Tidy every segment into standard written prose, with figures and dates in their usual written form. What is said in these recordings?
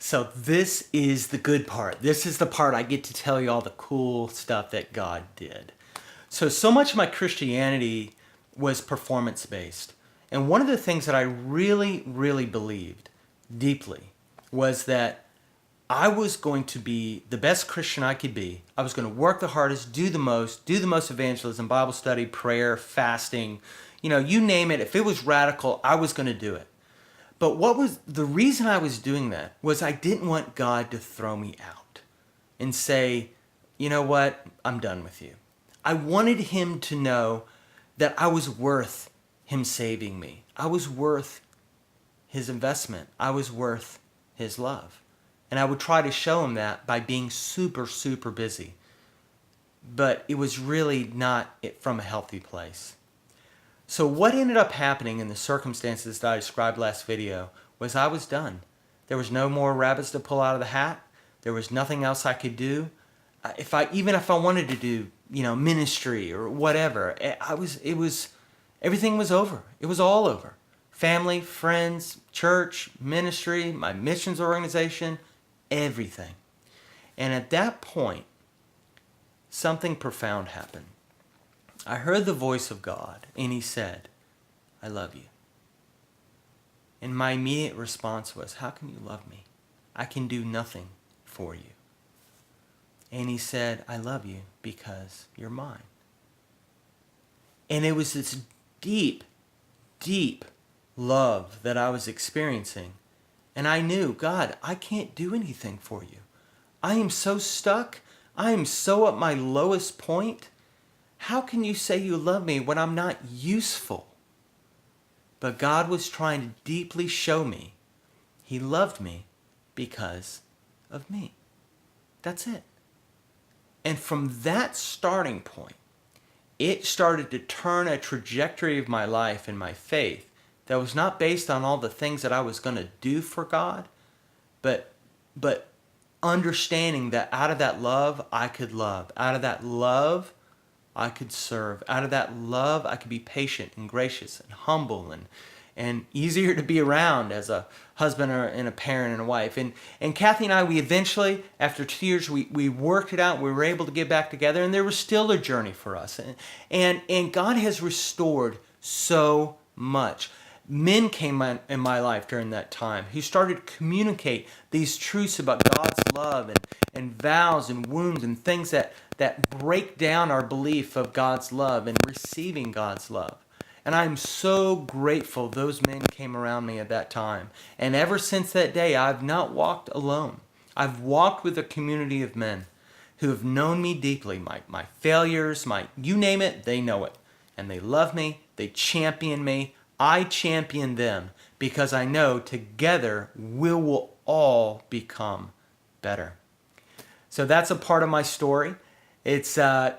So this is the good part. This is the part I get to tell you all the cool stuff that God did. So much of my Christianity was performance-based. And one of the things that I really, really believed deeply was that I was going to be the best Christian I could be. I was going to work the hardest, do the most evangelism, Bible study, prayer, fasting, you name it. If it was radical, I was going to do it. But what was the reason I was doing that was I didn't want God to throw me out and say, you know what, I'm done with you. I wanted him to know that I was worth him saving me. I was worth his investment. I was worth his love. And I would try to show him that by being super, super busy. But it was really not from a healthy place. So what ended up happening in the circumstances that I described last video was I was done. There was no more rabbits to pull out of the hat. There was nothing else I could do. Even if I wanted to do, ministry or whatever, everything was over. It was all over. Family, friends, church, ministry, my missions organization, everything. And at that point, something profound happened. I heard the voice of God, and he said, I love you. And my immediate response was, how can you love me? I can do nothing for you. And he said, I love you because you're mine. And it was this deep, deep love that I was experiencing. And I knew, God, I can't do anything for you. I am so stuck. I am so at my lowest point. How can you say you love me when I'm not useful? But God was trying to deeply show me he loved me because of me. That's it. And from that starting point, it started to turn a trajectory of my life and my faith that was not based on all the things that I was going to do for God, but understanding that out of that love, I could love. Out of that love, I could serve. Out of that love, I could be patient and gracious and humble and easier to be around as a husband and a parent and a wife. And Kathy and I, we eventually, after 2 years, we worked it out. We were able to get back together, and there was still a journey for us. And God has restored so much. Men came in my life during that time who started to communicate these truths about God's love and vows and wounds and things that break down our belief of God's love and receiving God's love. And I'm so grateful those men came around me at that time. And ever since that day, I've not walked alone. I've walked with a community of men who have known me deeply. My failures, you name it, they know it. And they love me, they champion me. I champion them because I know together we will all become better. So that's a part of my story. It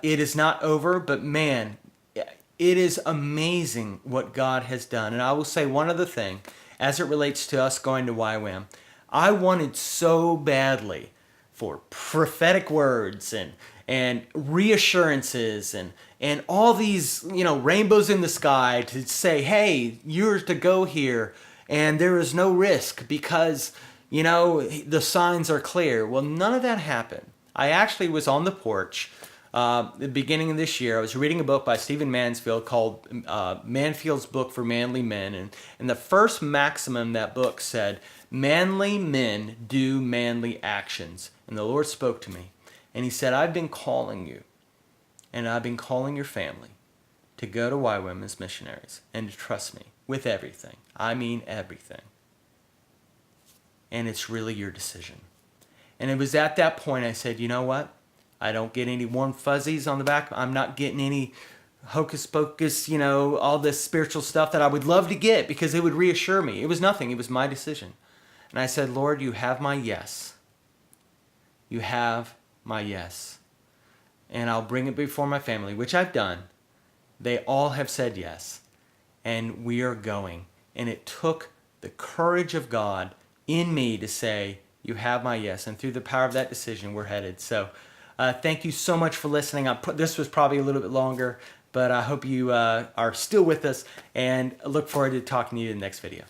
is not over, but man, it is amazing what God has done. And I will say one other thing as it relates to us going to YWAM. I wanted so badly for prophetic words and reassurances and all these, rainbows in the sky to say, hey, you're to go here and there is no risk because, the signs are clear. Well, none of that happened. I actually was on the porch the beginning of this year. I was reading a book by Stephen Mansfield called Mansfield's Book for Manly Men. And the first maximum in that book said, manly men do manly actions. And the Lord spoke to me. And he said, I've been calling you. And I've been calling your family to go to YWAM as missionaries and to trust me with everything. I mean everything. And it's really your decision. And it was at that point I said, you know what? I don't get any warm fuzzies on the back. I'm not getting any hocus pocus, all this spiritual stuff that I would love to get because it would reassure me. It was nothing. It was my decision. And I said, Lord, you have my yes. You have my yes. And I'll bring it before my family, which I've done. They all have said yes. And we are going. And it took the courage of God in me to say, you have my yes. And through the power of that decision, we're headed. So thank you so much for listening. This was probably a little bit longer, but I hope you are still with us. And I look forward to talking to you in the next video.